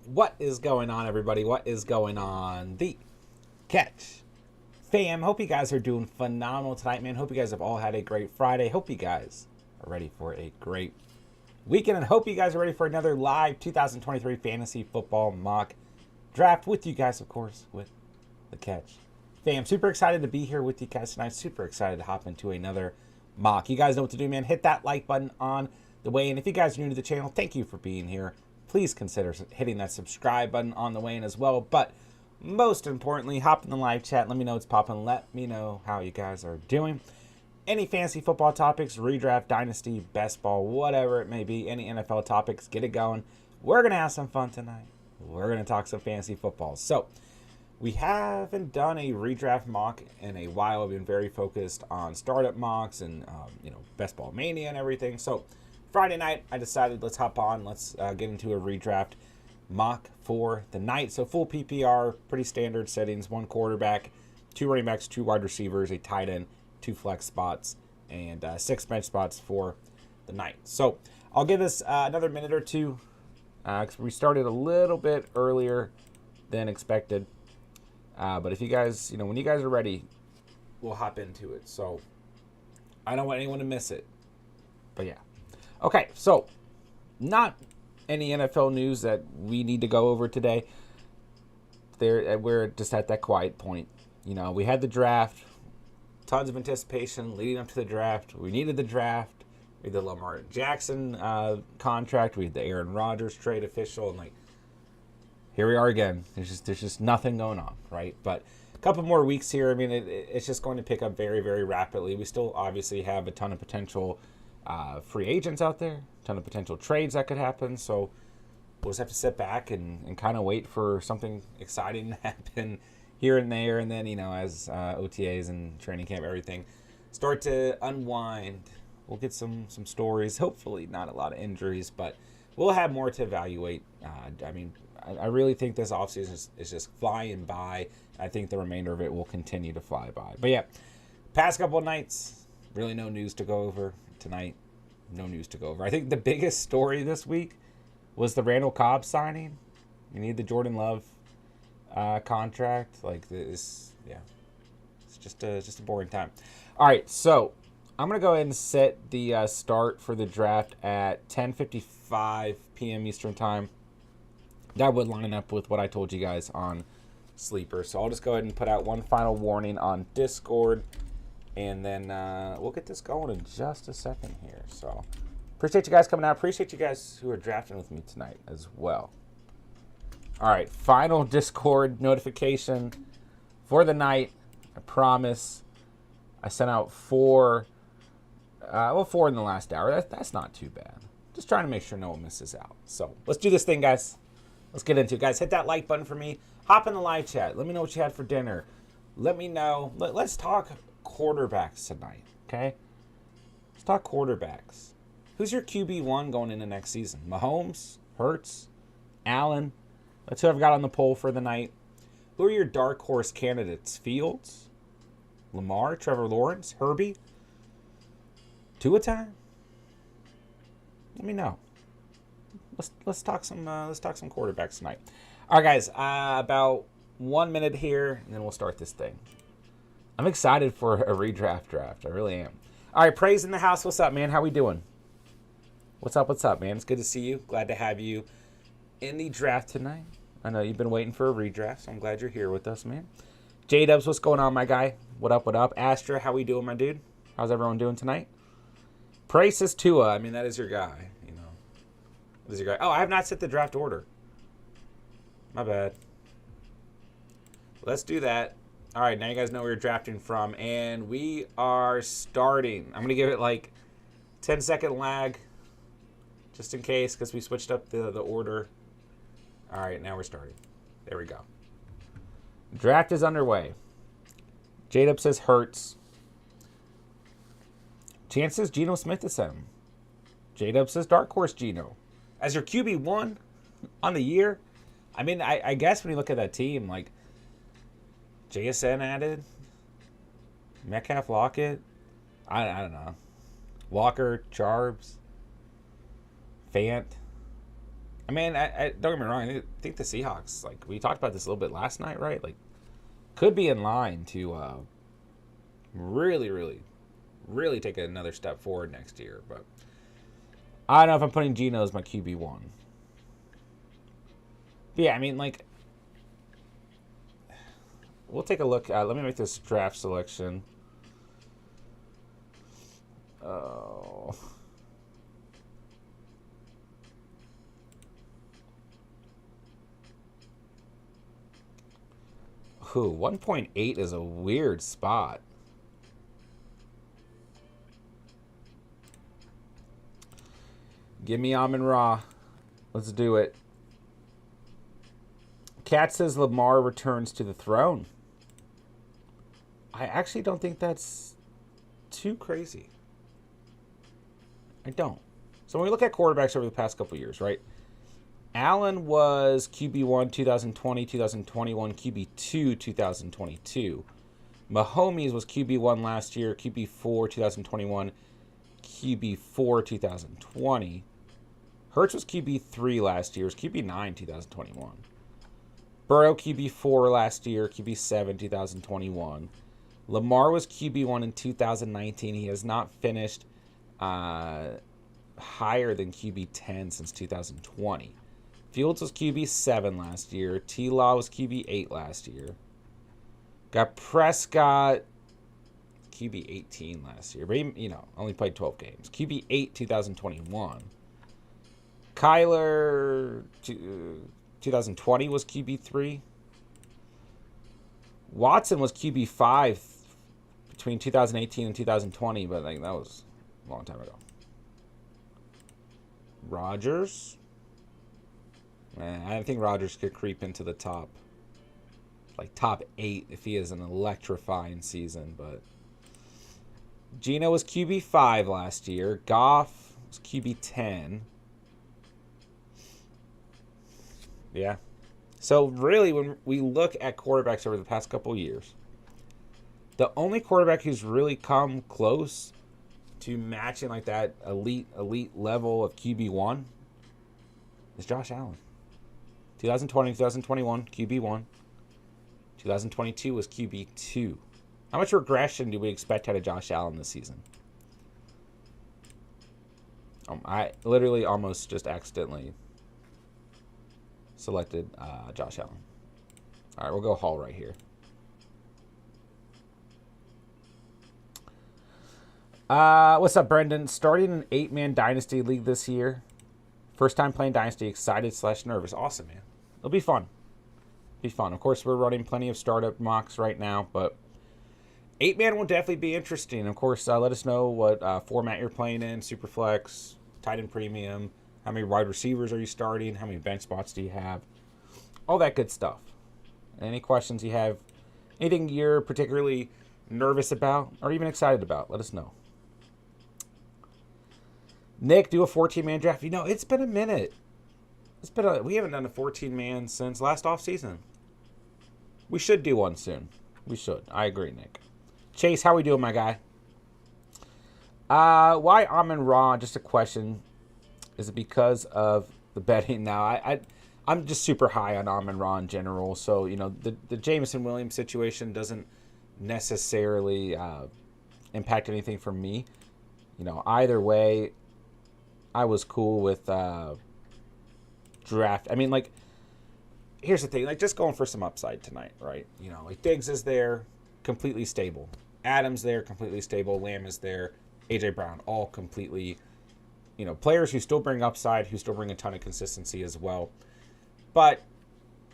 What is going on, everybody? What is going on? The Catch fam. Hope you guys are doing phenomenal tonight, man. Hope you guys have all had a great Friday. Hope you guys are ready for a great weekend, and hope you guys are ready for another live 2023 fantasy football mock draft with you guys, of course, with the Catch fam. Super excited to be here with you guys tonight. Super excited to hop into another mock. You guys know what to do, man. Hit that like button on the way in. If you guys are new to the channel, thank you for being here. Please consider hitting that subscribe button on the way in as well. But most importantly, hop in the live chat. Let me know what's popping. Let me know how you guys are doing. Any fantasy football topics, redraft, dynasty, best ball, whatever it may be, any NFL topics, get it going. We're going to have some fun tonight. We're going to talk some fantasy football. So we haven't done a redraft mock in a while. I've been very focused on startup mocks and, best ball mania and everything. So Friday night, I decided let's hop on. Let's get into a redraft mock for the night. So full PPR, pretty standard settings. 1 quarterback, 2 running backs, 2 wide receivers, a tight end, 2 flex spots, and 6 bench spots for the night. So I'll give this another minute or two. We started a little bit earlier than expected. But if you guys, when you guys are ready, we'll hop into it. So I don't want anyone to miss it. But yeah. Okay, so not any NFL news that we need to go over today. We're just at that quiet point. We had the draft, tons of anticipation leading up to the draft. We needed the draft. We had the Lamar Jackson contract. We had the Aaron Rodgers trade official, and here we are again. There's just nothing going on, right? But a couple more weeks here. I mean, it's just going to pick up very, very rapidly. We still obviously have a ton of potential free agents out there, a ton of potential trades that could happen. So we'll just have to sit back and kind of wait for something exciting to happen here and there. And then, as OTAs and training camp, everything start to unwind, we'll get some stories. Hopefully not a lot of injuries, but we'll have more to evaluate. I really think this offseason is just flying by. I think the remainder of it will continue to fly by. But yeah, past couple of nights, really no news to go over. Tonight, no news to go over. I think the biggest story this week was the Randall Cobb signing. You need the Jordan Love contract. It's just a boring time. All right, so I'm gonna go ahead and set the start for the draft at 10:55 p.m. Eastern time. That would line up with what I told you guys on Sleeper. So I'll just go ahead and put out one final warning on Discord. And then we'll get this going in just a second here. So appreciate you guys coming out. Appreciate you guys who are drafting with me tonight as well. All right, final Discord notification for the night. I promise. I sent out 4 in the last hour. That's not too bad. Just trying to make sure no one misses out. So let's do this thing, guys. Let's get into it. Guys, hit that like button for me. Hop in the live chat. Let me know what you had for dinner. Let me know. Let's talk quarterbacks tonight, okay? Let's talk quarterbacks. Who's your QB1 going into next season? Mahomes, Hurts, Allen. That's who I've got on the poll for the night. Who are your dark horse candidates? Fields, Lamar, Trevor Lawrence, Herbie, Tua time? Let me know. Let's talk some quarterbacks tonight. All right, guys. About 1 minute here, and then we'll start this thing. I'm excited for a redraft draft. I really am. All right, Praise in the house. What's up, man? How we doing? What's up, man? It's good to see you. Glad to have you in the draft tonight. I know you've been waiting for a redraft, so I'm glad you're here with us, man. J-Dubs, what's going on, my guy? What up? Astra, how we doing, my dude? How's everyone doing tonight? Praise is Tua. I mean, that is your guy, That is your guy. Oh, I have not set the draft order. My bad. Let's do that. All right, now you guys know where you're drafting from, and we are starting. I'm going to give it 10-second lag, just in case, because we switched up the order. All right, now we're starting. There we go. Draft is underway. J-Dub says Hurts. Chances Geno Smith is him. J-Dub says Dark Horse Geno. As your QB1 on the year, I mean, I guess when you look at that team, JSN added, Metcalf, Lockett, I don't know, Walker, Charbs, Fant, I mean, I don't get me wrong. I think the Seahawks, like we talked about this a little bit last night, right? Like, could be in line to really, really, really take another step forward next year. But I don't know if I'm putting Geno as my QB1. But yeah, I mean, like, we'll take a look. Let me make this draft selection. Oh. Who? 1.8 is a weird spot. Give me Amon-Ra. Let's do it. Cat says Lamar returns to the throne. I actually don't think that's too crazy. I don't. So when we look at quarterbacks over the past couple years, right? Allen was QB1 2020, 2021, QB2 2022. Mahomes was QB1 last year, QB4 2021, QB4 2020. Hurts was QB3 last year, was QB9 2021. Burrow QB4 last year, QB7 2021. Lamar was QB1 in 2019. He has not finished higher than QB10 since 2020. Fields was QB7 last year. T-Law was QB8 last year. Got Prescott, QB18 last year. But he, only played 12 games. QB8 2021. Kyler 2020 was QB3. Watson was QB5 between 2018 and 2020, but that was a long time ago. Rodgers. I think Rodgers could creep into the top 8 if he has an electrifying season. But Geno was QB5 last year. Goff was QB10. Yeah. So really, when we look at quarterbacks over the past couple of years, the only quarterback who's really come close to matching like that elite level of QB1 is Josh Allen. 2020, 2021, QB1. 2022 was QB2. How much regression do we expect out of Josh Allen this season? I literally almost just accidentally selected Josh Allen. All right, we'll go Hall right here. What's up, Brendan? Starting an 8-man Dynasty League this year. First time playing Dynasty. Excited/nervous. Awesome, man. It'll be fun. Of course, we're running plenty of startup mocks right now, but 8-man will definitely be interesting. Of course, let us know what format you're playing in. Superflex, tight end premium. How many wide receivers are you starting? How many bench spots do you have? All that good stuff. Any questions you have, anything you're particularly nervous about or even excited about, let us know. Nick, do a 14-man draft. It's been a minute. We haven't done a 14-man since last offseason. We should do one soon. We should. I agree, Nick. Chase, how we doing, my guy? Why Amon-Ra? Just a question. Is it because of the betting now? I'm just super high on Amon-Ra in general. So, the Jameson Williams situation doesn't necessarily impact anything for me. Either way, I was cool with draft. I mean, here's the thing. Just going for some upside tonight, right? Diggs is there, completely stable. Adams there, completely stable. Lamb is there. A.J. Brown, all completely, players who still bring upside, who still bring a ton of consistency as well. But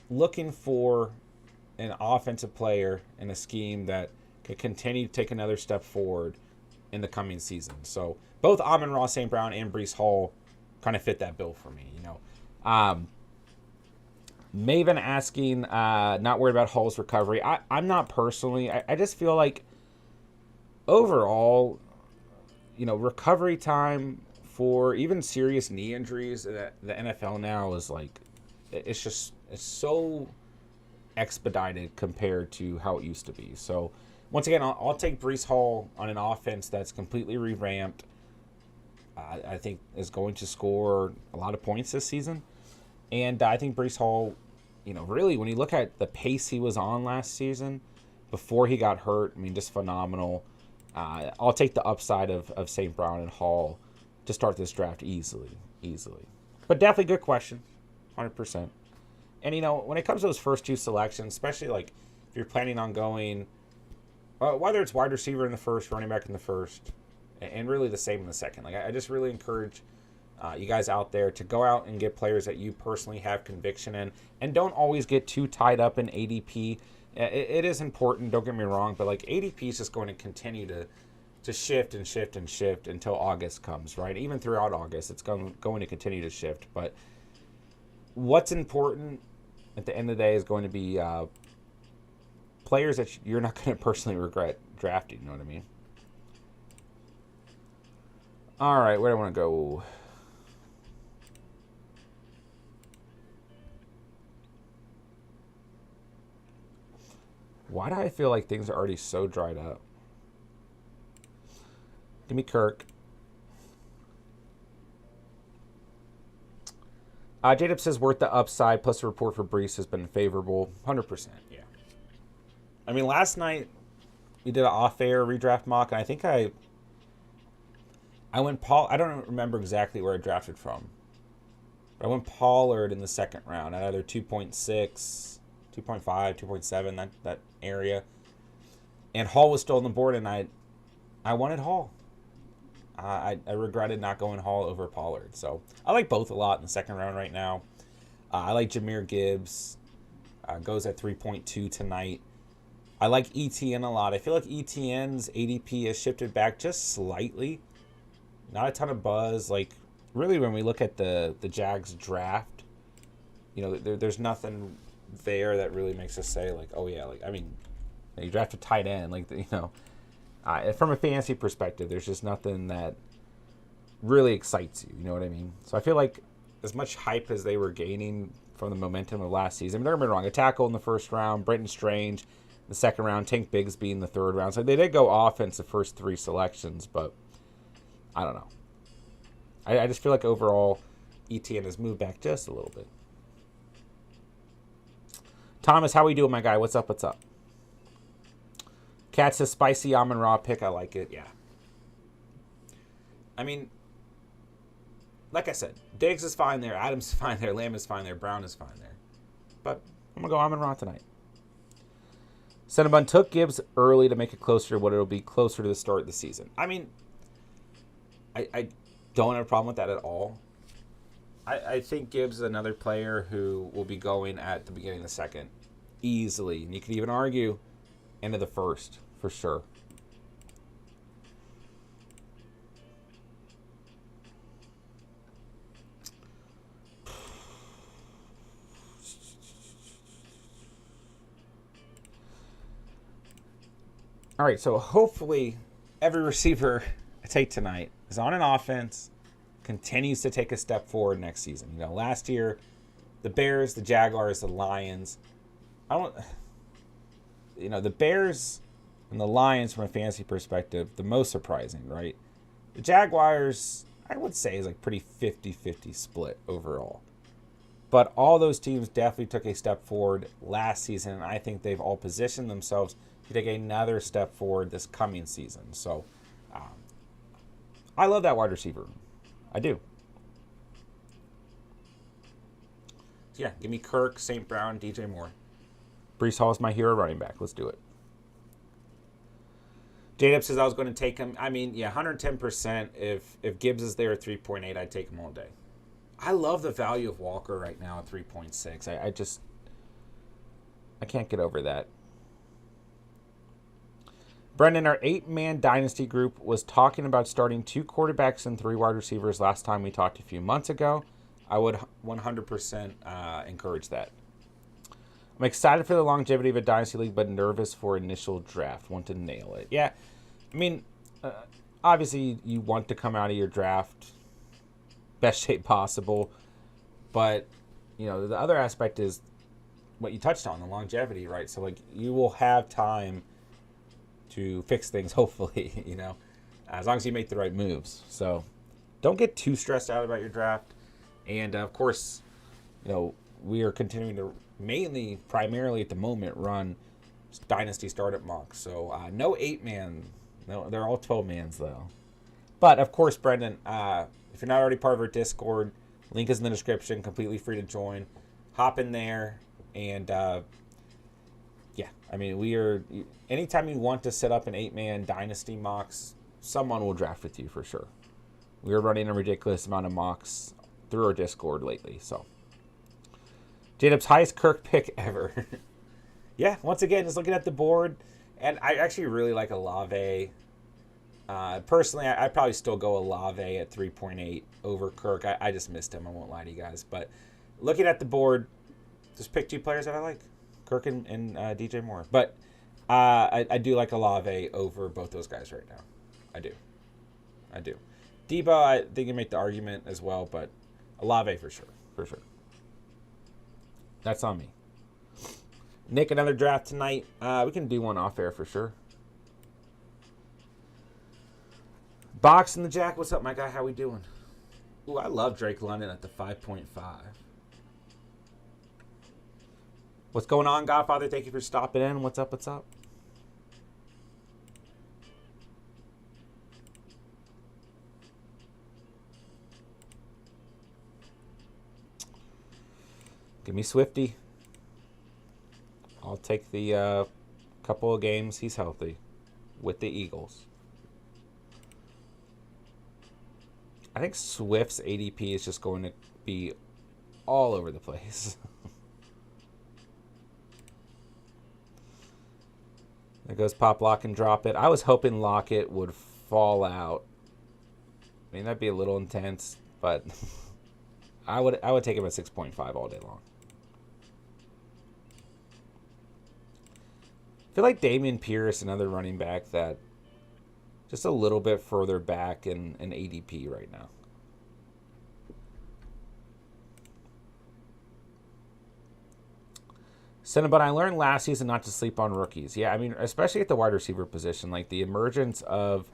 looking for an offensive player in a scheme that could continue to take another step forward in the coming season. So both Amon-Ra St. Brown and Breece Hall kind of fit that bill for me, Maven asking, not worried about Hall's recovery. I'm not personally. I just feel like overall, recovery time for even serious knee injuries that the NFL now is it's so expedited compared to how it used to be. So once again, I'll take Breece Hall on an offense that's completely revamped. I think is going to score a lot of points this season. And I think Breece Hall, really, when you look at the pace he was on last season before he got hurt, I mean, just phenomenal. I'll take the upside of St. Brown and Hall to start this draft easily. But definitely good question, 100%. And, when it comes to those first two selections, especially like if you're planning on going, whether it's wide receiver in the first, running back in the first, and really the same in the second. Like, I just really encourage you guys out there to go out and get players that you personally have conviction in, and don't always get too tied up in ADP. It is important, don't get me wrong, but like ADP is just going to continue to shift and shift and shift until August comes, right? Even throughout August, it's going to continue to shift. But what's important at the end of the day is going to be players that you're not going to personally regret drafting, you know what I mean? All right, where do I want to go? Why do I feel like things are already so dried up? Give me Kirk. J-Dub says worth the upside, plus the report for Breece has been favorable. 100%, yeah. I mean, last night we did an off-air redraft mock, and I think I went Paul. I don't remember exactly where I drafted from. But I went Pollard in the second round at either 2.6, 2.5, 2.7, that area. And Hall was still on the board, and I wanted Hall. I regretted not going Hall over Pollard. So I like both a lot in the second round right now. I like Jahmyr Gibbs. Goes at 3.2 tonight. I like ETN a lot. I feel like ETN's ADP has shifted back just slightly. Not a ton of buzz. Like, really, when we look at the Jags draft, there's nothing there that really makes us say, like, oh, yeah. Like, I mean, you draft a tight end. Like, from a fantasy perspective, there's just nothing that really excites you. You know what I mean? So I feel like as much hype as they were gaining from the momentum of last season, don't get me wrong, a tackle in the first round, Brenton Strange the second round, Tank Bigsby in the third round. So they did go offense the first three selections, but I don't know. I just feel like overall ETN has moved back just a little bit. Thomas, how we doing, my guy? What's up? Cat says spicy almond raw pick. I like it. Yeah. I mean, like I said, Diggs is fine there. Adams is fine there. Lamb is fine there. Brown is fine there. But I'm going to go almond raw tonight. Cinnabon took Gibbs early to make it closer to what it'll be closer to the start of the season. I mean, I don't have a problem with that at all. I think Gibbs is another player who will be going at the beginning of the second easily. And you could even argue end of the first for sure. All right, so hopefully every receiver I take tonight is on an offense, continues to take a step forward next season. Last year, the Bears, the Jaguars, the Lions. The Bears and the Lions from a fantasy perspective, the most surprising, right? The Jaguars, I would say, is like pretty 50-50 split overall. But all those teams definitely took a step forward last season, and I think they've all positioned themselves to take another step forward this coming season. So I love that wide receiver. I do. Yeah, give me Kirk, St. Brown, DJ Moore. Breece Hall is my hero running back. Let's do it. J-Dub says I was going to take him. I mean, yeah, 110%. If Gibbs is there at 3.8, I'd take him all day. I love the value of Walker right now at 3.6. I can't get over that. Brendan, our 8-man dynasty group was talking about starting 2 quarterbacks and 3 wide receivers last time we talked a few months ago. I would 100% encourage that. I'm excited for the longevity of a dynasty league, but nervous for initial draft. Want to nail it. Yeah, I mean, obviously you want to come out of your draft best shape possible, but the other aspect is what you touched on, the longevity, right? So like you will have time to fix things, hopefully, as long as you make the right moves. So don't get too stressed out about your draft. And of course, we are continuing to primarily at the moment, run Dynasty startup mocks. So no 8-man. No, they're all 12-mans, though. But, of course, Brendan, if you're not already part of our Discord, link is in the description. Completely free to join. Hop in there. And, yeah, I mean, anytime you want to set up an 8-man Dynasty mocks, someone will draft with you for sure. We are running a ridiculous amount of mocks through our Discord lately, so. J-Dub's highest Kirk pick ever. Yeah, once again, just looking at the board, and I actually really like Olave. Personally, I'd probably still go Olave at 3.8 over Kirk. I just missed him, I won't lie to you guys. But looking at the board, just pick 2 players that I like, Kirk and DJ Moore. But I do like Olave over both those guys right now. I do. Debo, I think you make the argument as well, but Olave for sure. That's on me. Nick, another draft tonight. We can do one off air for sure. Box and the Jack, what's up, my guy? How we doing? Ooh, I love Drake London at the 5.5. What's going on, Godfather? Thank you for stopping in. What's up? Give me Swifty. I'll take the couple of games he's healthy with the Eagles. I think Swift's ADP is just going to be all over the place. There goes Pop, Lock, and Drop It. I was hoping Lockett would fall out. I mean, that'd be a little intense, but I would take him at 6.5 all day long. I feel like Dameon Pierce, another running back that just a little bit further back in ADP right now. Cinnabon, I learned last season not to sleep on rookies. Yeah, I mean, especially at the wide receiver position, like the emergence of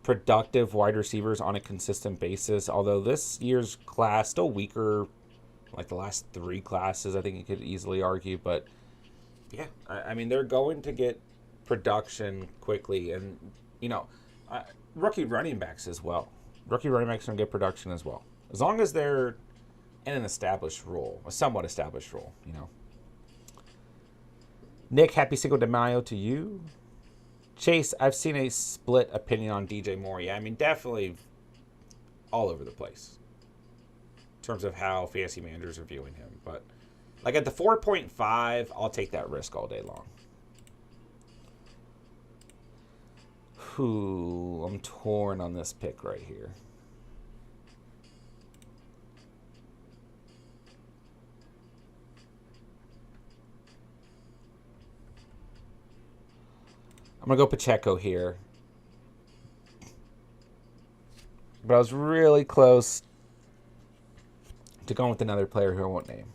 productive wide receivers on a consistent basis. Although this year's class still weaker, like the last 3 classes, I think you could easily argue. But yeah, I mean, they're going to get production quickly, and rookie running backs as well. Rookie running backs are going to get production as well, as long as they're in an established role, a somewhat established role. Nick, happy Cinco de Mayo to you. Chase, I've seen a split opinion on DJ Moore. Yeah, I mean, definitely all over the place in terms of how fantasy managers are viewing him. But like at the 4.5, I'll take that risk all day long. Ooh, I'm torn on this pick right here. I'm going to go Pacheco here. But I was really close to going with another player who I won't name,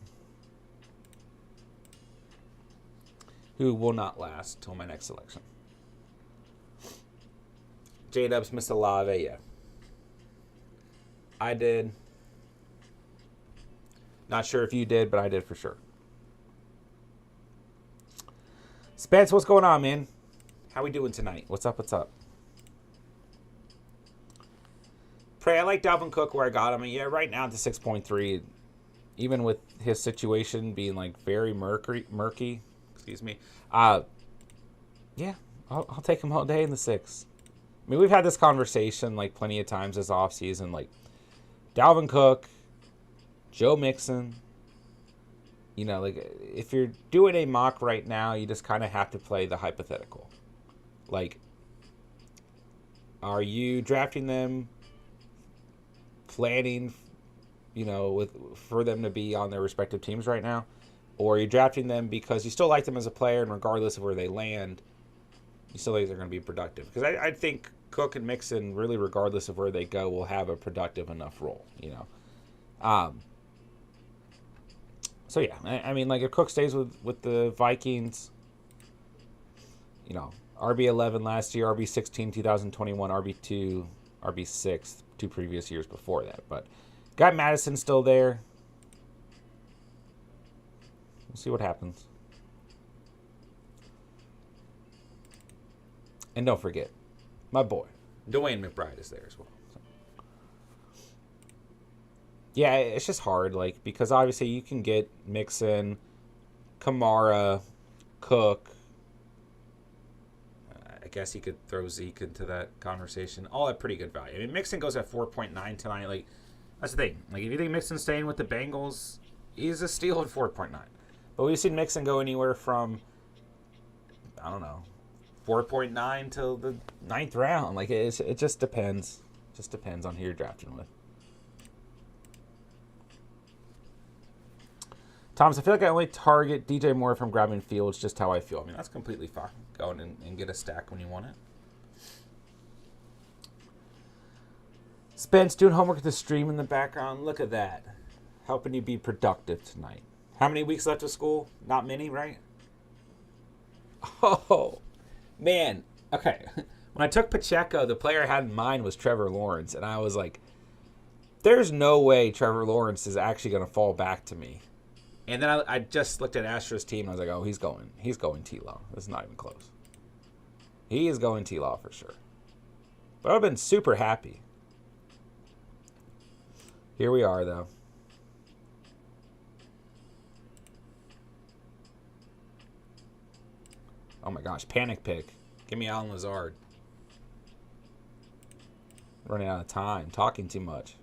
who will not last till my next selection. J-Dubs missed Olave, yeah. I did. Not sure if you did, but I did for sure. Spence, what's going on, man? How we doing tonight? What's up? Pray, I like Dalvin Cook where I got him. And yeah, right now at the 6.3, even with his situation being like very murky, excuse me. Yeah, I'll take him all day in the 6. I mean, we've had this conversation like plenty of times this offseason. Like Dalvin Cook, Joe Mixon. Like if you're doing a mock right now, you just kind of have to play the hypothetical. Like, are you drafting them, planning, for them to be on their respective teams right now? Or are you drafting them because you still like them as a player, and regardless of where they land, you still think they're going to be productive? Because I think Cook and Mixon, really regardless of where they go, will have a productive enough role, So, yeah, I mean, like, if Cook stays with the Vikings, RB11 last year, RB16 2021, RB2, RB6 2 previous years before that. But got Madison still there. We'll see what happens. And don't forget, my boy, Dwayne McBride is there as well. So. Yeah, it's just hard, like, because obviously you can get Mixon, Kamara, Cook. I guess you could throw Zeke into that conversation. All at pretty good value. I mean, Mixon goes at 4.9 tonight. Like, that's the thing. Like, if you think Mixon's staying with the Bengals, he's a steal at 4.9. But we've seen Mixon go anywhere from, I don't know, 4.9 till the 9th round. Like, it just depends. Just depends on who you're drafting with. Thomas, I feel like I only target DJ Moore from grabbing Fields, just how I feel. I mean, that's completely fine. Go and get a stack when you want it. Spence doing homework at the stream in the background. Look at that. Helping you be productive tonight. How many weeks left of school? Not many, right? Oh, man. Okay. When I took Pacheco, the player I had in mind was Trevor Lawrence. And I was like, there's no way Trevor Lawrence is actually going to fall back to me. And then I just looked at Astro's team, and I was like, oh, he's going T-Law. This is not even close. He is going T-Law for sure. But I've been super happy. Here we are, though. Oh, my gosh. Panic pick. Give me Alan Lazard. Running out of time. Talking too much.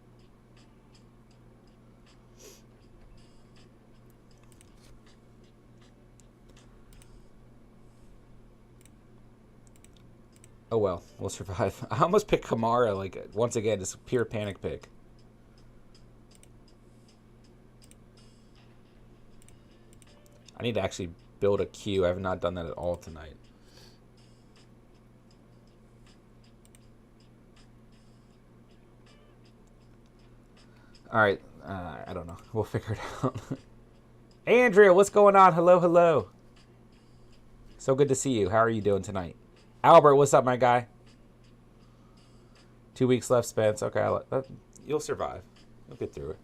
Oh, well. We'll survive. I almost picked Kamara, like, once again, just pure panic pick. I need to actually build a queue. I have not done that at all tonight. All right. I don't know. We'll figure it out. Hey, Andrea, what's going on? Hello, hello. So good to see you. How are you doing tonight? Albert, what's up, my guy? 2 weeks left, Spence. Okay, you'll survive. You'll get through it.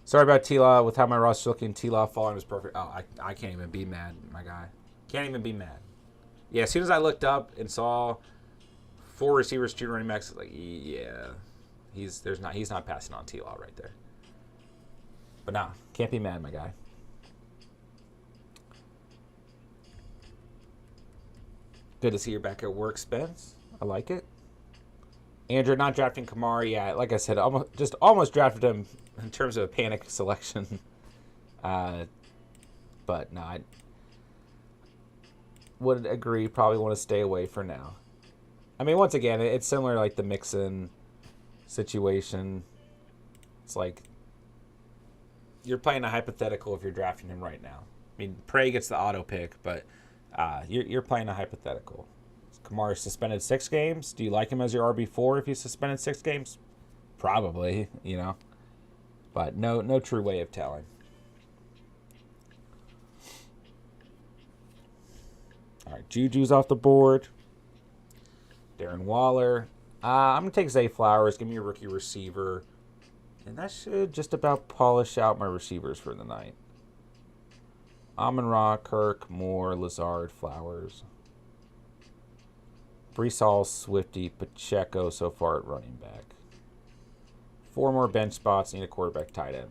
Sorry about T-Law. With how my roster's looking, T-Law falling was perfect. Oh, I can't even be mad, my guy. Can't even be mad. Yeah, as soon as I looked up and saw 4 receivers, 2 running backs, like, yeah, he's not passing on T-Law right there. But nah, can't be mad, my guy. Good to see you're back at work, Spence. I like it. Andrew, not drafting Kamara. Yeah, like I said, almost drafted him in terms of a panic selection. But no, I would agree. Probably want to stay away for now. I mean, once again, it's similar to like the Mixon situation. It's like you're playing a hypothetical if you're drafting him right now. I mean, Prey gets the auto pick, but you're playing a hypothetical. Kamara suspended 6 games. Do you like him as your RB4 if he's suspended 6 games? Probably, you know. But no true way of telling. All right, Juju's off the board. Darren Waller. I'm going to take Zay Flowers. Give me a rookie receiver. And that should just about polish out my receivers for the night. Amon-Ra, Kirk, Moore, Lazard, Flowers. Brees Hall, Swifty, Pacheco so far at running back. 4 more bench spots. Need a quarterback tight end.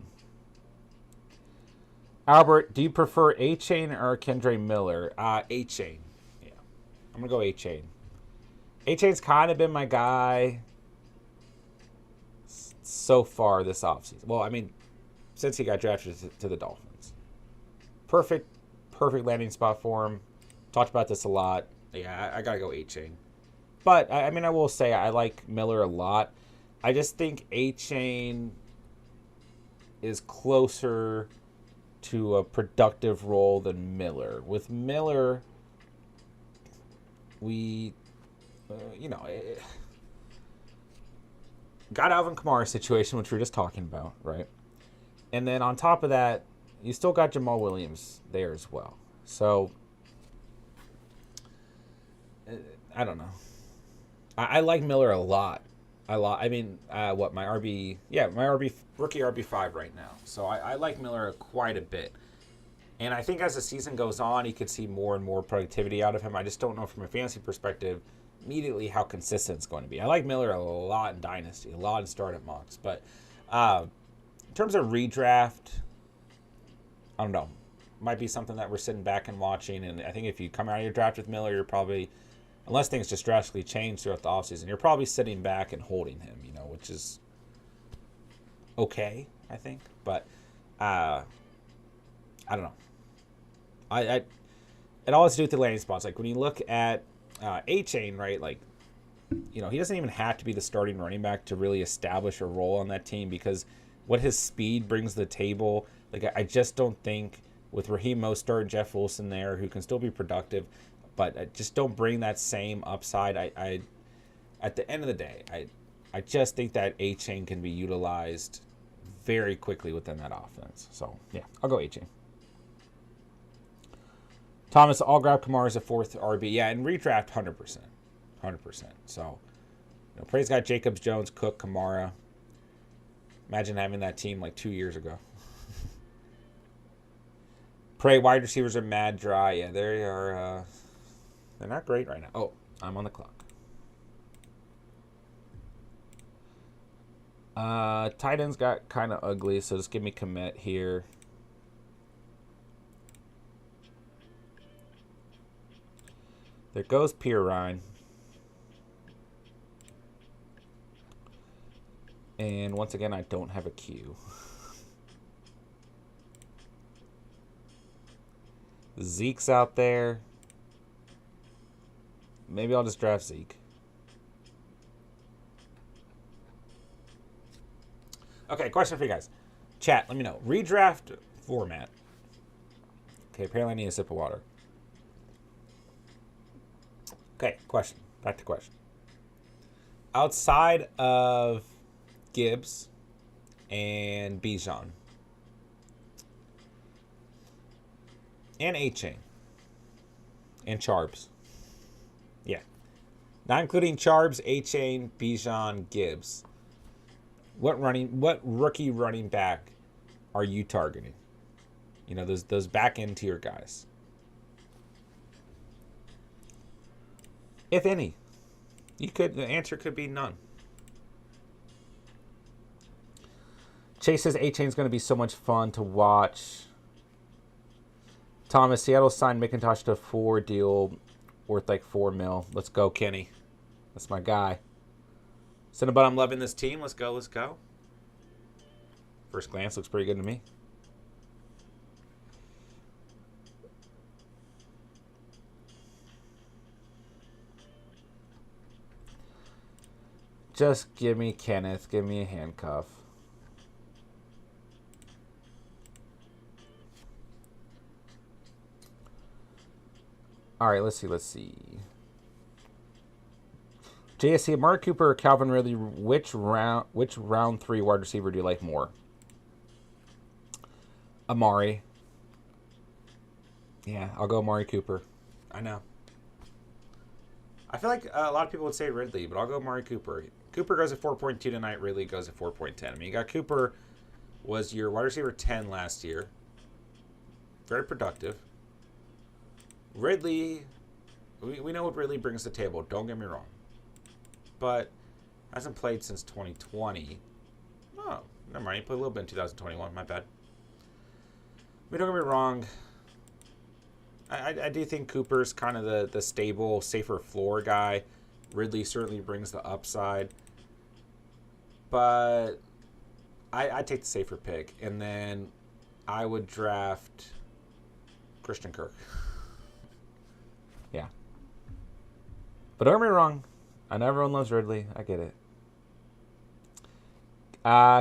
Albert, do you prefer A-Chain or Kendre Miller? A-Chain. Yeah. I'm going to go A-Chain. A-Chain's kind of been my guy so far this offseason. Well, I mean, since he got drafted to the Dolphins. Perfect landing spot for him. Talked about this a lot. Yeah, I got to go A-Chain. But, I mean, I will say I like Miller a lot. I just think A-Chain is closer to a productive role than Miller. With Miller, we, got Alvin Kamara's situation, which we were just talking about, right? And then on top of that, you still got Jamal Williams there as well. So, I don't know. I like Miller a lot. I mean, what my RB? Yeah, my RB rookie RB5 right now. So I like Miller quite a bit, and I think as the season goes on, you could see more and more productivity out of him. I just don't know from a fantasy perspective immediately how consistent it's going to be. I like Miller a lot in Dynasty, a lot in startup mocks, but in terms of redraft, I don't know. Might be something that we're sitting back and watching, and I think if you come out of your draft with Miller, you're probably, unless things just drastically change throughout the offseason, you're probably sitting back and holding him, which is okay, I think. But I don't know. I it all has to do with the landing spots. Like when you look at A-Chain, right? Like, he doesn't even have to be the starting running back to really establish a role on that team, because what his speed brings to the table, like I just don't think with Raheem Mostert, Jeff Wilson there, who can still be productive, but I just don't bring that same upside. I at the end of the day, I just think that A-Chain can be utilized very quickly within that offense. So yeah, I'll go A-Chain. Thomas, I'll grab Kamara as a fourth RB. Yeah, and redraft 100%. 100%. So, praise God, Jacobs, Jones, Cook, Kamara. Imagine having that team like 2 years ago. Pray wide receivers are mad dry. Yeah, they are. They're not great right now. Oh, I'm on the clock. Tight ends got kind of ugly, so just give me commit here. There goes Pirine. And once again, I don't have a queue. Zeke's out there. Maybe I'll just draft Zeke. Okay, question for you guys. Chat, let me know. Redraft format. Okay, apparently I need a sip of water. Okay, question. Back to question. Outside of Gibbs and Bijan and A-Chain and Charbs. Yeah. Not including Charbs, A-Chain, Bijan, Gibbs. What rookie running back are you targeting? Those back end tier guys. If any. The answer could be none. Chase says A-Chain's going to be so much fun to watch. Thomas, Seattle signed McIntosh to a 4 deal worth like $4 million. Let's go, Kenny. That's my guy. Cinnabon, I'm loving this team. Let's go. First glance looks pretty good to me. Just give me Kenneth. Give me a handcuff. All right, let's see. JSC, Amari Cooper or Calvin Ridley, which round 3 wide receiver do you like more? Amari. Yeah, I'll go Amari Cooper. I know. I feel like a lot of people would say Ridley, but I'll go Amari Cooper. Cooper goes at 4.2 tonight. Ridley goes at 4.10. I mean, you got Cooper was your wide receiver 10 last year. Very productive. Ridley, we know what Ridley brings to the table. Don't get me wrong. But hasn't played since 2020. Oh, never mind. He played a little bit in 2021. My bad. Don't get me wrong. I do think Cooper's kind of the stable, safer floor guy. Ridley certainly brings the upside. But I'd take the safer pick. And then I would draft Christian Kirk. Yeah. But don't get me wrong. I know everyone loves Ridley. I get it.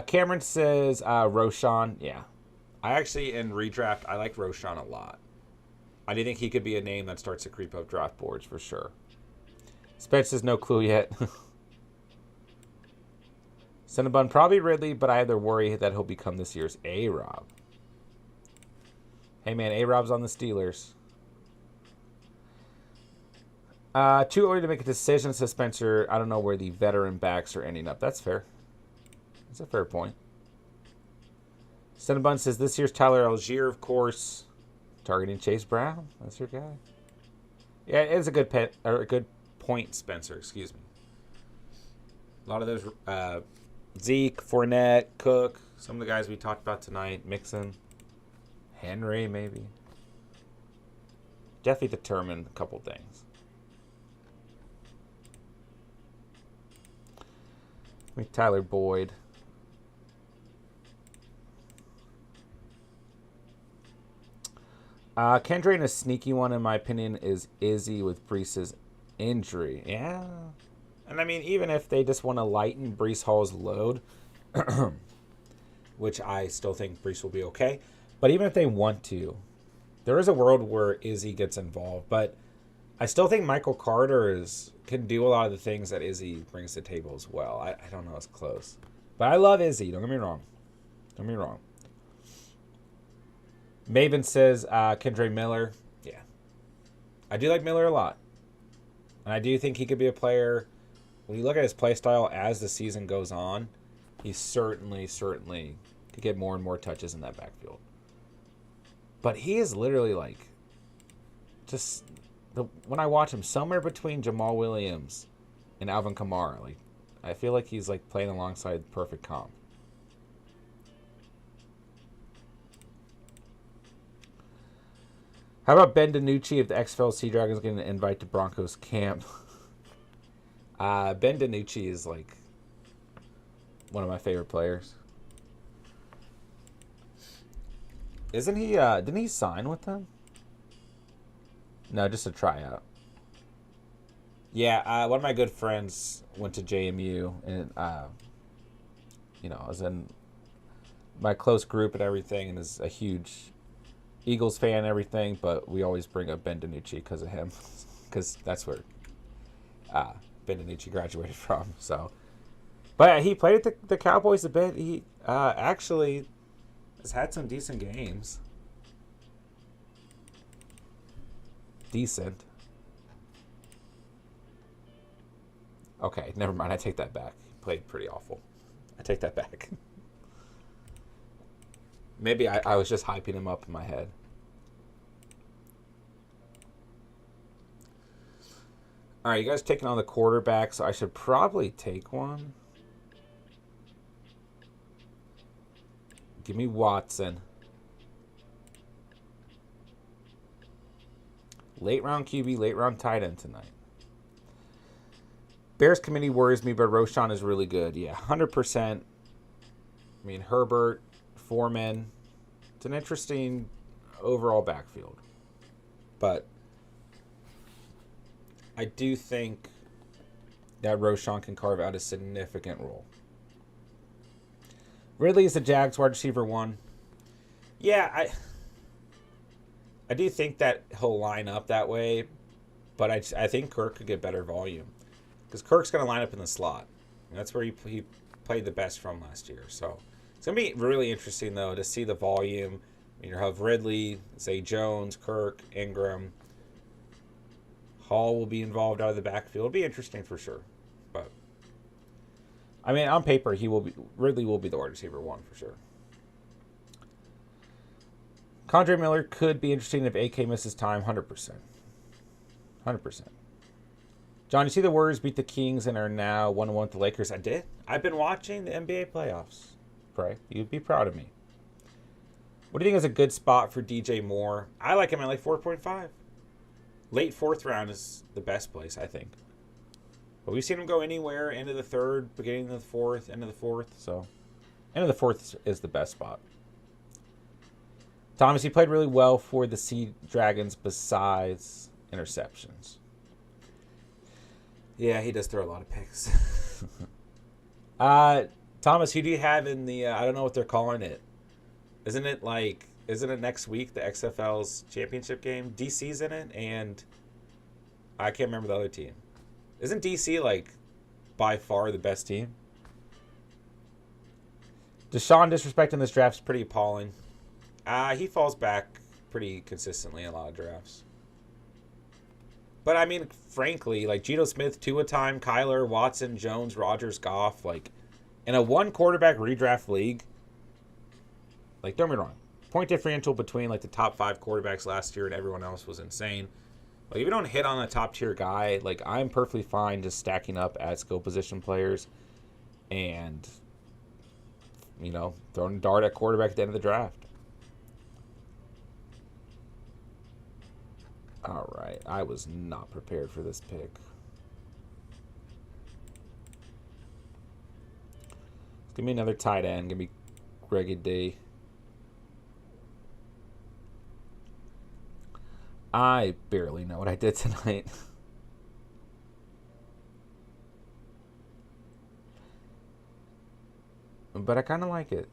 Cameron says Roshan. Yeah. I actually, in redraft, I like Roshan a lot. I do think he could be a name that starts to creep up draft boards for sure. Spence says no clue yet. Cinnabon, probably Ridley, but I have the worry that he'll become this year's A-Rob. Hey, man, A-Rob's on the Steelers. Too early to make a decision, says Spencer. I don't know where the veteran backs are ending up. That's fair. That's a fair point. Cinnabon says this year's Tyler Algier, of course. Targeting Chase Brown. That's your guy. Yeah, it is a good pet or a good point, Spencer. Excuse me. A lot of those Zeke, Fournette, Cook, some of the guys we talked about tonight, Mixon, Henry, maybe. Definitely determined a couple things. Tyler Boyd. Kendra, a sneaky one, in my opinion, is Izzy with Breece's injury. Yeah. And I mean, even if they just want to lighten Breece Hall's load, which I still think Breece will be okay, but even if they want to, there is a world where Izzy gets involved. But I still think Michael Carter can do a lot of the things that Izzy brings to the table as well. I don't know, it's close. But I love Izzy, don't get me wrong. Don't get me wrong. Maven says Kendre Miller. Yeah. I do like Miller a lot. And I do think he could be a player. When you look at his play style as the season goes on, he certainly could get more and more touches in that backfield. But he is literally like, when I watch him, somewhere between Jamal Williams and Alvin Kamara. Like, I feel like he's like playing alongside perfect comp. How about Ben DiNucci if the XFL Sea Dragons getting an invite to Broncos camp? Ben DiNucci is like one of my favorite players. Isn't he? Didn't he sign with them? No, just a tryout. Yeah, one of my good friends went to JMU, and I was in my close group and everything, and is a huge Eagles fan and everything, but we always bring up Ben DiNucci because of him, because that's where Ben DiNucci graduated from. So, but he played at the Cowboys a bit. He actually has had some decent games. Decent. Okay, never mind. I take that back. He played pretty awful. I take that back. Maybe I was just hyping him up in my head. All right, you guys taking on the quarterback, so I should probably take one. Give me Watson. Late round QB, late round tight end tonight. Bears committee worries me, but Roschon is really good. Yeah, 100%. I mean, Herbert, Foreman. It's an interesting overall backfield. But I do think that Roschon can carve out a significant role. Ridley is the Jags wide receiver 1. Yeah, I do think that he'll line up that way, but I think Kirk could get better volume. Because Kirk's going to line up in the slot. And that's where he played the best from last year. So it's going to be really interesting, though, to see the volume. I mean, you'll have Ridley, Zay Jones, Kirk, Ingram. Hall will be involved out of the backfield. It'll be interesting for sure. But, I mean, on paper, Ridley will be the wide receiver 1 for sure. Kendre Miller could be interesting if AK misses time, 100%. 100%. John, you see the Warriors beat the Kings and are now 1-1 with the Lakers? I did. I've been watching the NBA playoffs. Pray. You'd be proud of me. What do you think is a good spot for DJ Moore? I like him at like 4.5. Late 4th round is the best place, I think. But we've seen him go anywhere, end of the 3rd, beginning of the 4th, end of the 4th. So, end of the 4th is the best spot. Thomas, he played really well for the Sea Dragons besides interceptions. Yeah, he does throw a lot of picks. Thomas, who do you have in the, I don't know what they're calling it. Isn't it next week, the XFL's championship game? DC's in it, and I can't remember the other team. Isn't DC, like, by far the best team? Deshaun disrespecting this draft is pretty appalling. He falls back pretty consistently in a lot of drafts. But I mean, frankly, like Geno Smith, Tua time, Kyler, Watson, Jones, Rodgers, Goff, like in a one quarterback redraft league, like don't get me wrong, point differential between like the top 5 quarterbacks last year and everyone else was insane. Like if you don't hit on a top tier guy, like I'm perfectly fine just stacking up at skill position players and throwing a dart at quarterback at the end of the draft. All right, I was not prepared for this pick. Give me another tight end. Give me Greggy D. I barely know what I did tonight. But I kind of like it.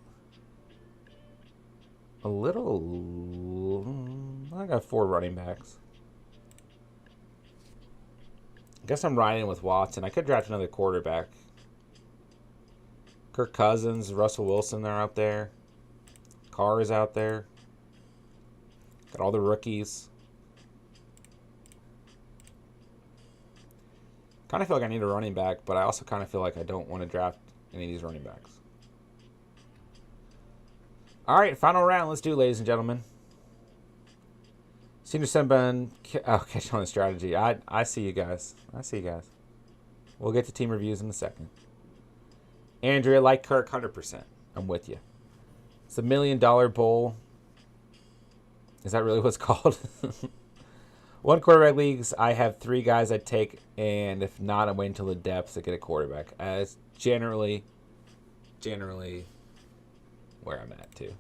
A little... I got 4 running backs. I guess I'm riding with Watson. I could draft another quarterback. Kirk Cousins, Russell Wilson, they're out there. Carr is out there. Got all the rookies. Kind of feel like I need a running back, but I also kind of feel like I don't want to draft any of these running backs. All right, final round. Let's do it, ladies and gentlemen. Senior Senbun. Catch on the strategy. I see you guys. We'll get to team reviews in a second. Andrea, like Kirk, 100%. I'm with you. It's the $1 Million Bowl. Is that really what it's called? One quarterback leagues, I have 3 guys I take, and if not, I'm waiting until the depths to get a quarterback. It's generally where I'm at, too.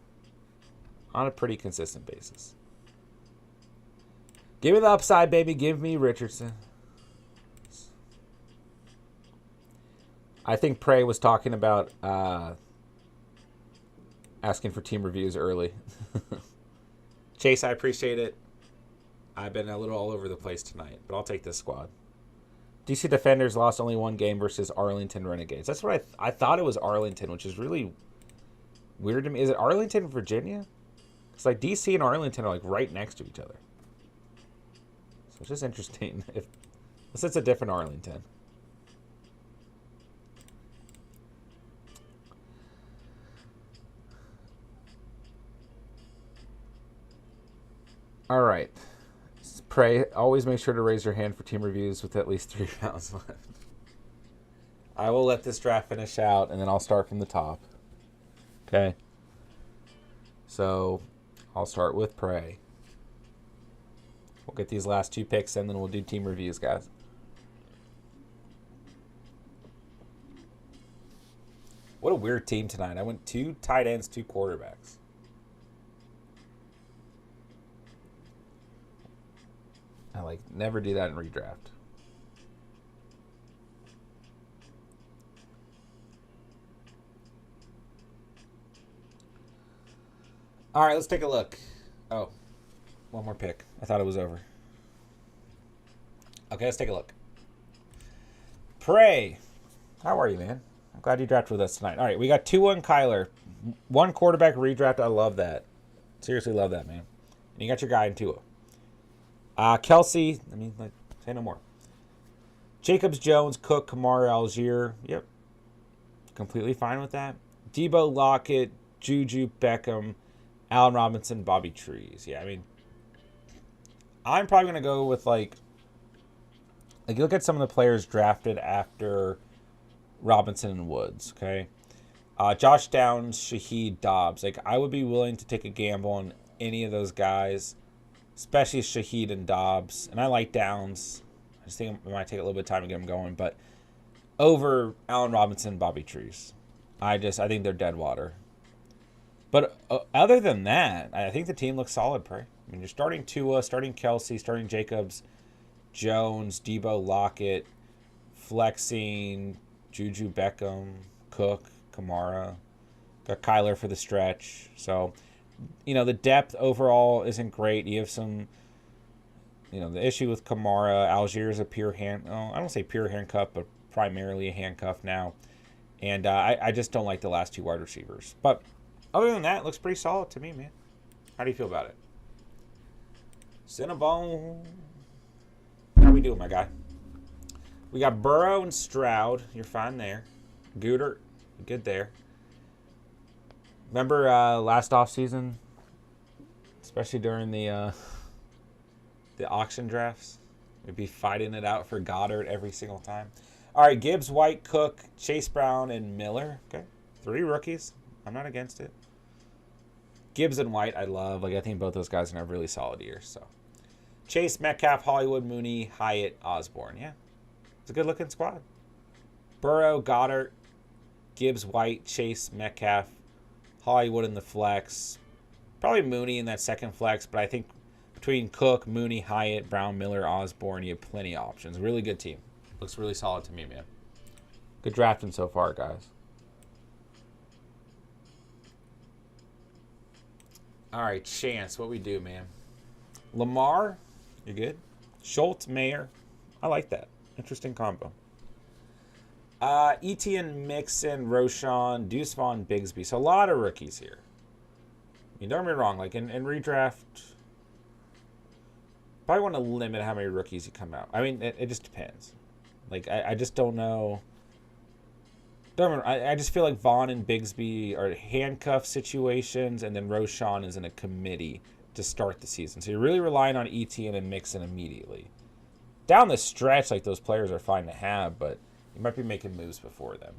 On a pretty consistent basis. Give me the upside, baby. Give me Richardson. I think Prey was talking about asking for team reviews early. Chase, I appreciate it. I've been a little all over the place tonight, but I'll take this squad. DC Defenders lost only 1 game versus Arlington Renegades. That's what I thought it was Arlington, which is really weird to me. Is it Arlington, Virginia? It's like DC and Arlington are like right next to each other. So it's just interesting unless it's a different Arlington. All right. Pray, always make sure to raise your hand for team reviews with at least 3 rounds left. I will let this draft finish out, and then I'll start from the top. Okay? So, I'll start with Prey. We'll get these last 2 picks, and then we'll do team reviews, guys. What a weird team tonight. I went 2 tight ends, 2 quarterbacks. I never do that in redraft. All right, let's take a look. Oh, one more pick. I thought it was over. Okay, let's take a look. Prey, how are you, man? I'm glad you drafted with us tonight. All right, we got 2 on Kyler. 1 quarterback redraft. I love that. Seriously love that, man. And you got your guy in Tua. Kelsey, say no more. Jacobs, Jones, Cook, Kamara, Algier. Yep. Completely fine with that. Debo, Lockett, Juju, Beckham, Allen Robinson, Bobby Trees. Yeah, I'm probably going to go with, look at some of the players drafted after Robinson and Woods, okay? Josh Downs, Shaheed, Dobbs. I would be willing to take a gamble on any of those guys, especially Shaheed and Dobbs. And I like Downs. I just think it might take a little bit of time to get him going. But over Allen Robinson, Bobby Trees. I think they're dead water. But other than that, I think the team looks solid, Prey. You're starting Tua, starting Kelsey, starting Jacobs, Jones, Debo, Lockett, flexing, Juju, Beckham, Cook, Kamara. Got Kyler for the stretch. So, the depth overall isn't great. You have some, the issue with Kamara. Algier is a pure I don't say pure handcuff, but primarily a handcuff now. And I just don't like the last 2 wide receivers. But other than that, it looks pretty solid to me, man. How do you feel about it? Cinnabon. How we doing, my guy? We got Burrow and Stroud. You're fine there. Gooder, good there. Remember last offseason, especially during the auction drafts? We'd be fighting it out for Goddard every single time. All right, Gibbs, White, Cook, Chase Brown, and Miller. Okay, 3 rookies. I'm not against it. Gibbs and White, I love. Like, I think both those guys are going to have really solid years. So, Chase, Metcalf, Hollywood, Mooney, Hyatt, Osborne. Yeah, it's a good-looking squad. Burrow, Goddard, Gibbs, White, Chase, Metcalf, Hollywood in the flex. Probably Mooney in that second flex, but I think between Cook, Mooney, Hyatt, Brown, Miller, Osborne, you have plenty of options. Really good team. Looks really solid to me, man. Good drafting so far, guys. All right, Chance, what we do, man? Lamar, you good? Schultz, Mayer. I like that. Interesting combo. Etienne, Mixon, Roschon, Deuce Vaughn, Bigsby. So a lot of rookies here. You don't get me wrong. Like in redraft, probably want to limit how many rookies you come out. I mean, it just depends. Like I just don't know. I just feel like Vaughn and Bigsby are handcuff situations, and then Roschon is in a committee to start the season. So you're really relying on Etienne and Mixon immediately. Down the stretch, like those players are fine to have, but you might be making moves before them.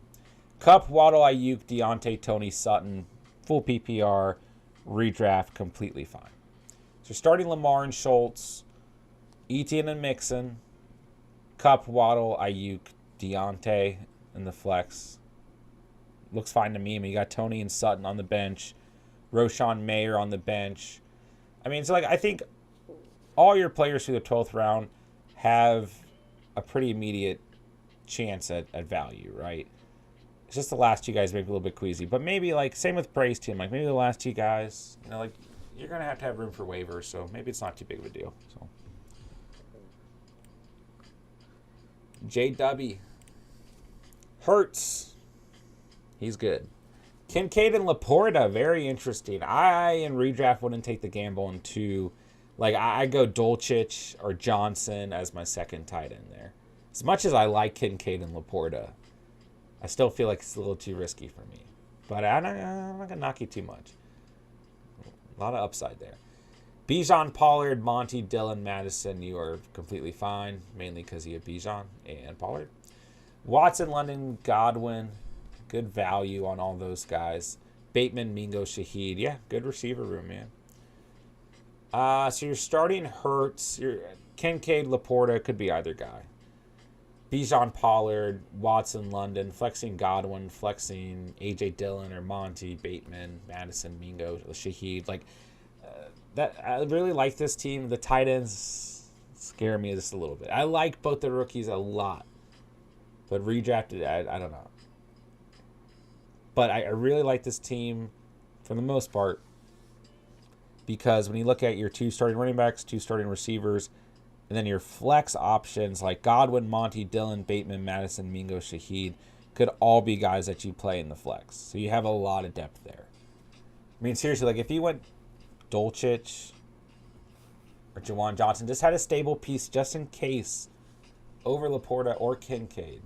Kupp, Waddle, Ayuk, Deontay, Tony, Sutton, full PPR, redraft, completely fine. So you're starting Lamar and Schultz, Etienne and Mixon, Kupp, Waddle, Ayuk, Deontay in the flex. Looks fine to me. I mean, you got Tony and Sutton on the bench, Roschon, Mayer on the bench. I mean, so like I think all your players through the 12th round have a pretty immediate chance at value, right? It's just the last 2 guys maybe a little bit queasy, but maybe like same with Bray's team, like maybe the last 2 guys, you know, like you're gonna have room for waivers, so maybe it's not too big of a deal. So JW Hurts, he's good. Kincaid and Laporta, very interesting. I in redraft wouldn't take the gamble into, like I go Dolchich or Johnson as my second tight end there. As much as I like Kincaid and Laporta, I still feel like it's a little too risky for me. But I'm not going to knock you too much. A lot of upside there. Bijan, Pollard, Monty, Dillon, Madison, you are completely fine. Mainly because you have Bijan and Pollard. Watson, London, Godwin. Good value on all those guys. Bateman, Mingo, Shaheed. Yeah, good receiver room, man. So you're starting Hurts. Kincaid, Laporta. Could be either guy. Bijan, Pollard, Watson, London, flexing Godwin, flexing A.J. Dillon or Monty, Bateman, Madison, Mingo, Shaheed. Like that, I really like this team. The tight ends scare me just a little bit. I like both the rookies a lot, but redrafted, I don't know. But I really like this team for the most part because when you look at your 2 starting running backs, 2 starting receivers, and then your flex options like Godwin, Monty, Dillon, Bateman, Madison, Mingo, Shaheed could all be guys that you play in the flex. So you have a lot of depth there. I mean, seriously, like if you went Dolchich or Jawan Johnson, just had a stable piece just in case over Laporta or Kincaid,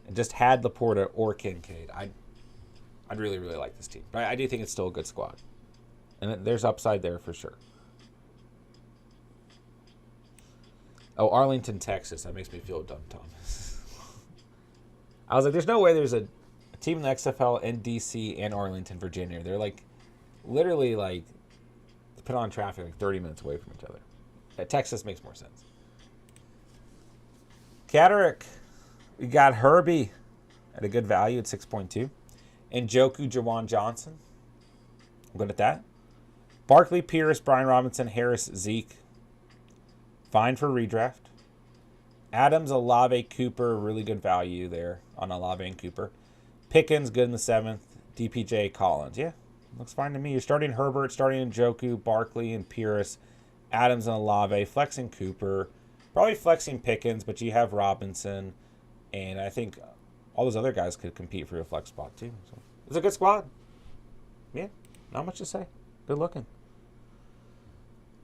and just had Laporta or Kincaid, I'd really, really like this team. But I do think it's still a good squad. And there's upside there for sure. Oh, Arlington, Texas. That makes me feel dumb, Thomas. I was like, there's no way there's a team in the XFL in DC and Arlington, Virginia. They're like, literally like, put on traffic like 30 minutes away from each other. Texas makes more sense. Catterick. We got Herbie at a good value at 6.2. And Njoku, Jawan Johnson. I'm good at that. Barkley, Pierce, Brian Robinson, Harris, Zeke. Fine for redraft. Adams, Olave, Cooper, really good value there on Olave and Cooper. Pickens, good in the 7th. DPJ, Collins. Yeah, looks fine to me. You're starting Herbert, starting Njoku, Barkley, and Pierce. Adams and Olave, flexing Cooper. Probably flexing Pickens, but you have Robinson. And I think all those other guys could compete for your flex spot too. So it's a good squad. Yeah, not much to say. Good looking.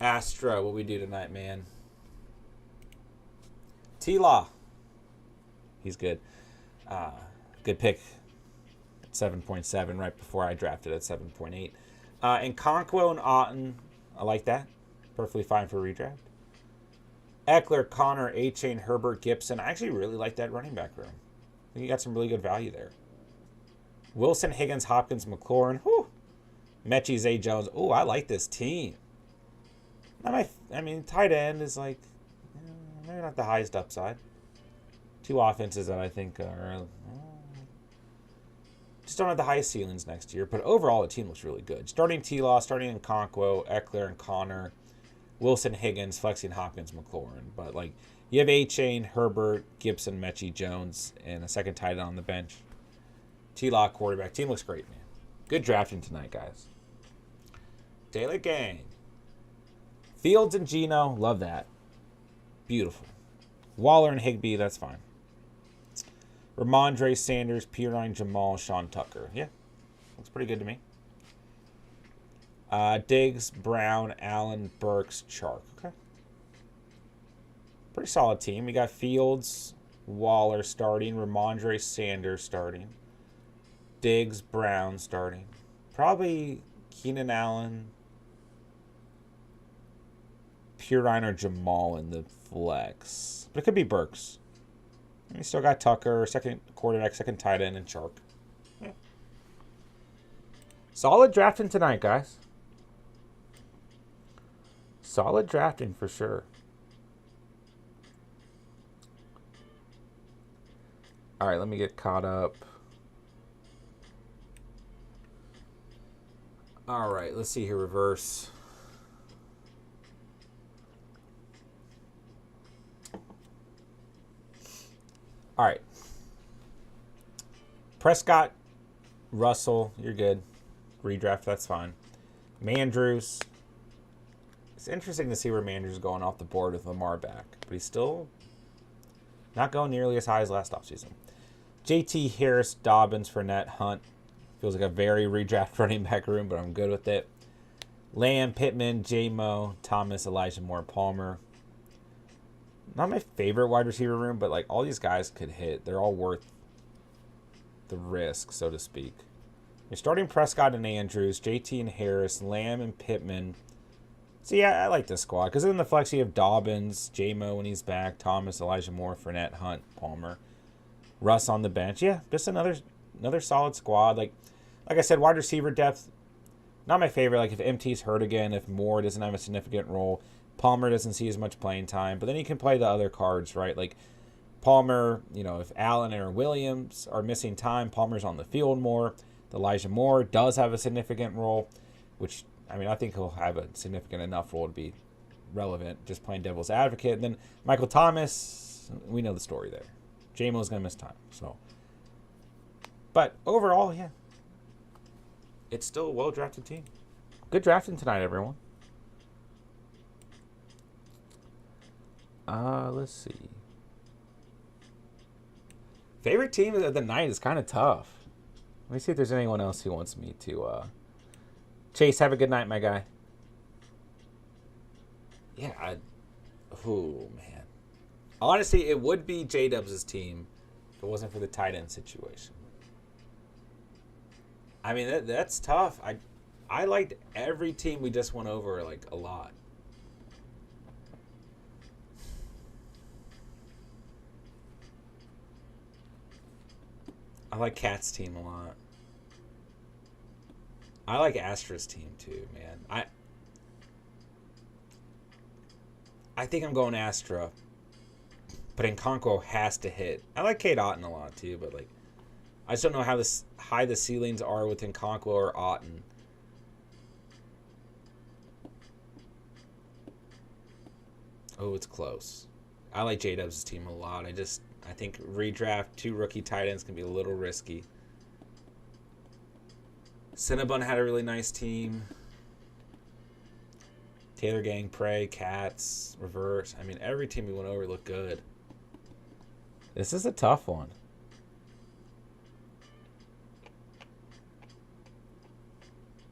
Astra, what we do tonight, man. T-Law. He's good. Good pick at 7.7 right before I drafted at 7.8. And Conquo and Otten, I like that. Perfectly fine for redraft. Eckler, Connor, A-Chain, Herbert, Gibson. I actually really like that running back room. I think you got some really good value there. Wilson, Higgins, Hopkins, McLaurin. Whew. Mechie, Zay Jones. Oh, I like this team. I mean, tight end is like, maybe not the highest upside. Two offenses that I think are just don't have the highest ceilings next year. But overall, the team looks really good. Starting T-Law, starting Nkonkwo, Eckler and Connor, Wilson, Higgins, flexing Hopkins, McLaurin. But like, you have A-Chain, Herbert, Gibson, Mechie, Jones, and a second tight end on the bench. T-Law quarterback. Team looks great, man. Good drafting tonight, guys. Taylor Gang. Fields and Geno, love that. Beautiful. Waller and Higbee, that's fine. Ramondre, Sanders, Pirine, Jamal, Sean Tucker. Yeah, looks pretty good to me. Diggs, Brown, Allen, Burks, Chark. Okay. Pretty solid team. We got Fields, Waller starting, Ramondre, Sanders starting, Diggs, Brown starting. Probably Keenan Allen, Pirine, or Jamal in the flex. But it could be Burks. We still got Tucker, second quarterback, second tight end, and Chark. Yeah. Solid drafting tonight, guys. Solid drafting for sure. All right, let me get caught up. All right, let's see here, reverse. All right. Prescott, Russell, you're good. Redraft, that's fine. Mandrews. It's interesting to see where Mandrews is going off the board with Lamar back, but he's still not going nearly as high as last offseason. JT, Harris, Dobbins, Fournette, Hunt. Feels like a very redraft running back room, but I'm good with it. Lamb, Pittman, J-Mo, Thomas, Elijah Moore, Palmer. Not my favorite wide receiver room, but like all these guys could hit. They're all worth the risk, so to speak. You're starting Prescott and Andrews, JT and Harris, Lamb and Pittman. So yeah, I like this squad because in the flex you have Dobbins, J-Mo when he's back, Thomas, Elijah Moore, Fournette, Hunt, Palmer, Russ on the bench. Yeah, just another solid squad. Like I said, wide receiver depth, not my favorite. Like if MT's hurt again, if Moore doesn't have a significant role, Palmer doesn't see as much playing time, but then you can play the other cards, right? Like Palmer, if Allen or Williams are missing time, Palmer's on the field more. Elijah Moore does have a significant role, which, I mean, I think he'll have a significant enough role to be relevant, just playing devil's advocate. And then Michael Thomas, we know the story there. J-Mo's going to miss time. So, but overall, yeah, it's still a well-drafted team. Good drafting tonight, everyone. Let's see. Favorite team of the night is kind of tough. Let me see if there's anyone else who wants me to. Chase, have a good night, my guy. Yeah, oh man. Honestly, it would be J-Dubs' team if it wasn't for the tight end situation. I mean, that's tough. I liked every team we just went over like a lot. I like Cat's team a lot. I like Astra's team too, man. I think I'm going Astra, but Nkonkwo has to hit. I like Kate Otten a lot too, but like, I just don't know how high the ceilings are with Nkonkwo or Otten. Oh, it's close. I like J-Dubs' team a lot. I think redraft 2 rookie tight ends can be a little risky. Cinnabon had a really nice team. Taylor Gang, Prey, Cats, Reverse. I mean, every team we went over looked good. This is a tough one.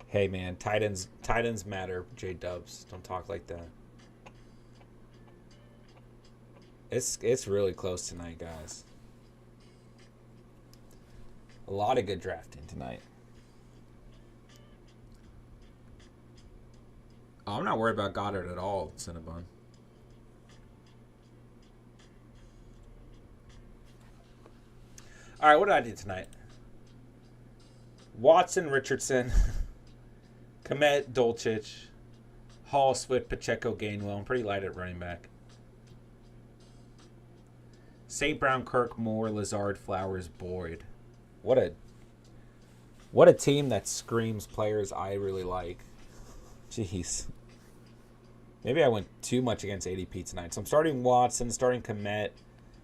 Hey, man, tight ends matter, J-Dubs. Don't talk like that. It's really close tonight, guys. A lot of good drafting tonight. Oh, I'm not worried about Goddard at all, Cinnabon. All right, what did I do tonight? Watson, Richardson, Komet, Dolchich, Hall, Swift, Pacheco, Gainwell. I'm pretty light at running back. St. Brown, Kirk, Moore, Lazard, Flowers, Boyd. What a team that screams players I really like. Jeez. Maybe I went too much against ADP tonight. So I'm starting Watson, starting Komet,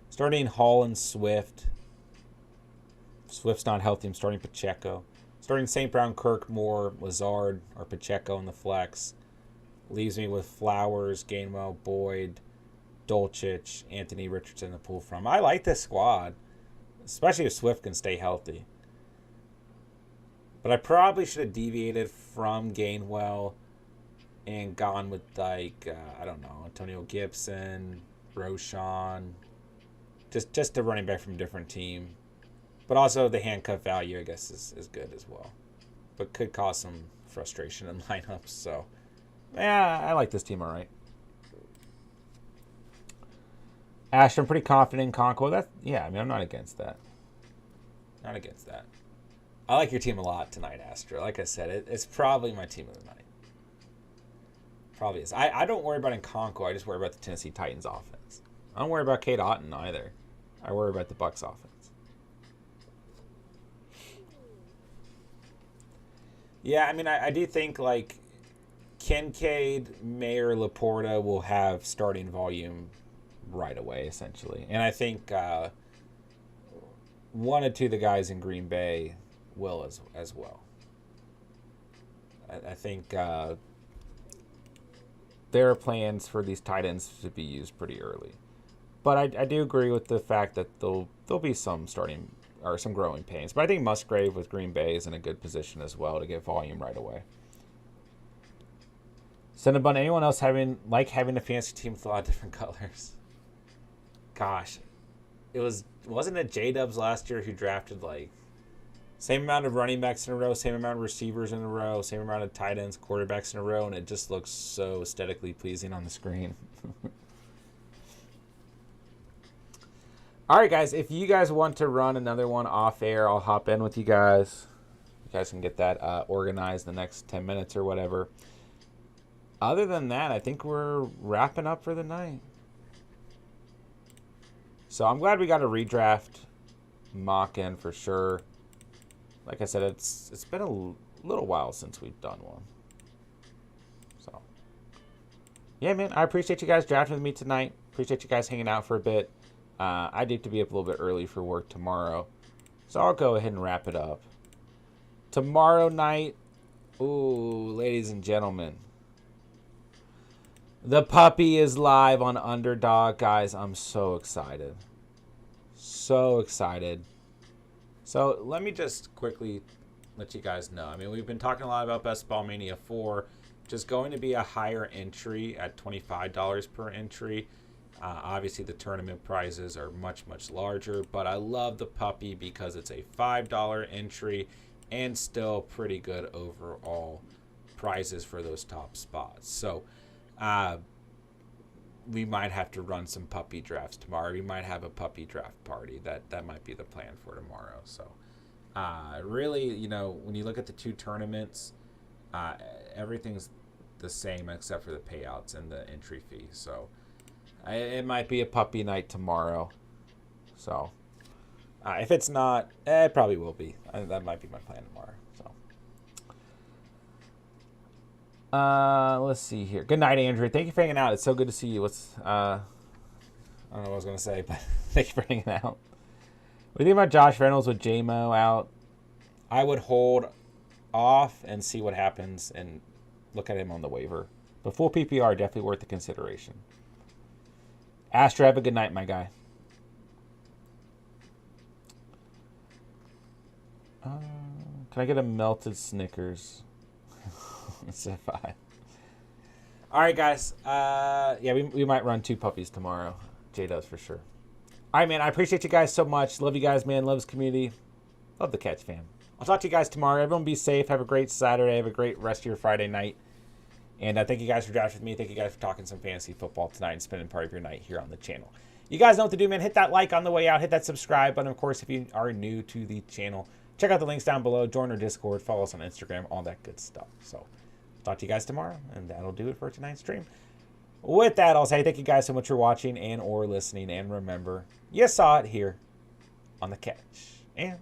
starting Hall and Swift. Swift's not healthy. I'm starting Pacheco. Starting St. Brown, Kirk, Moore, Lazard, or Pacheco in the flex. Leaves me with Flowers, Gainwell, Boyd, Dolchich, Anthony Richardson to pull from. I like this squad, especially if Swift can stay healthy. But I probably should have deviated from Gainwell and gone with, like, I don't know, Antonio Gibson, Roshan. Just a running back from a different team. But also the handcuff value, I guess, is good as well. But could cause some frustration in lineups. So, yeah, I like this team all right. Ash, I'm pretty confident in Conco. I'm not against that. Not against that. I like your team a lot tonight, Astra. Like I said, it's probably my team of the night. Probably is. I don't worry about in Conco. I just worry about the Tennessee Titans offense. I don't worry about Kate Otten either. I worry about the Bucs offense. Yeah, I mean, I do think, like, Kincaid, Mayer, Laporta will have starting volume right away, essentially. And I think one or two of the guys in Green Bay will as well. I think there are plans for these tight ends to be used pretty early. But I do agree with the fact that there'll be some starting or some growing pains. But I think Musgrave with Green Bay is in a good position as well to get volume right away. Cinnabon, anyone else having a fantasy team with a lot of different colors? Gosh, wasn't it J-Dubs last year who drafted like same amount of running backs in a row, same amount of receivers in a row, same amount of tight ends, quarterbacks in a row, and it just looks so aesthetically pleasing on the screen. All right, guys, if you guys want to run another one off air, I'll hop in with you guys. You guys can get that organized the next 10 minutes or whatever. Other than that, I think we're wrapping up for the night. So I'm glad we got a redraft mock in for sure. Like I said, it's been a little while since we've done one. So, yeah, man, I appreciate you guys drafting with me tonight. Appreciate you guys hanging out for a bit. I need to be up a little bit early for work tomorrow. So I'll go ahead and wrap it up. Tomorrow night, ooh, ladies and gentlemen, the puppy is live on Underdog. Guys, I'm so excited. So excited. So let me just quickly let you guys know. I mean, we've been talking a lot about Best Ball Mania 4. Just going to be a higher entry at $25 per entry. Obviously, the tournament prizes are much, much larger. But I love the puppy because it's a $5 entry and still pretty good overall prizes for those top spots. So we might have to run some puppy drafts tomorrow. We might have a puppy draft party. That might be the plan for tomorrow. So really, you know, when you look at the two tournaments, everything's the same except for the payouts and the entry fee. So it might be a puppy night tomorrow. So if it's not, it probably will be. That might be my plan tomorrow. So let's see here. Good night, Andrew. Thank you for hanging out. It's so good to see you. I don't know what I was gonna say, but thank you for hanging out. What do you think about Josh Reynolds with JMO out? I would hold off and see what happens and look at him on the waiver. But full PPR, definitely worth the consideration. Astra, have a good night, my guy. Can I get a melted Snickers? It's a 5. All right, guys. Yeah, we might run 2 puppies tomorrow. J-Dubs for sure. All right, man. I appreciate you guys so much. Love you guys, man. Love this community. Love the Catch fam. I'll talk to you guys tomorrow. Everyone be safe. Have a great Saturday. Have a great rest of your Friday night. And thank you guys for drafting with me. Thank you guys for talking some fantasy football tonight and spending part of your night here on the channel. You guys know what to do, man. Hit that like on the way out. Hit that subscribe button. Of course, if you are new to the channel, check out the links down below. Join our Discord. Follow us on Instagram. All that good stuff. So, talk to you guys tomorrow. And that'll do it for tonight's stream. With that, I'll say thank you guys so much for watching and or listening. And remember, you saw it here on the Catch. And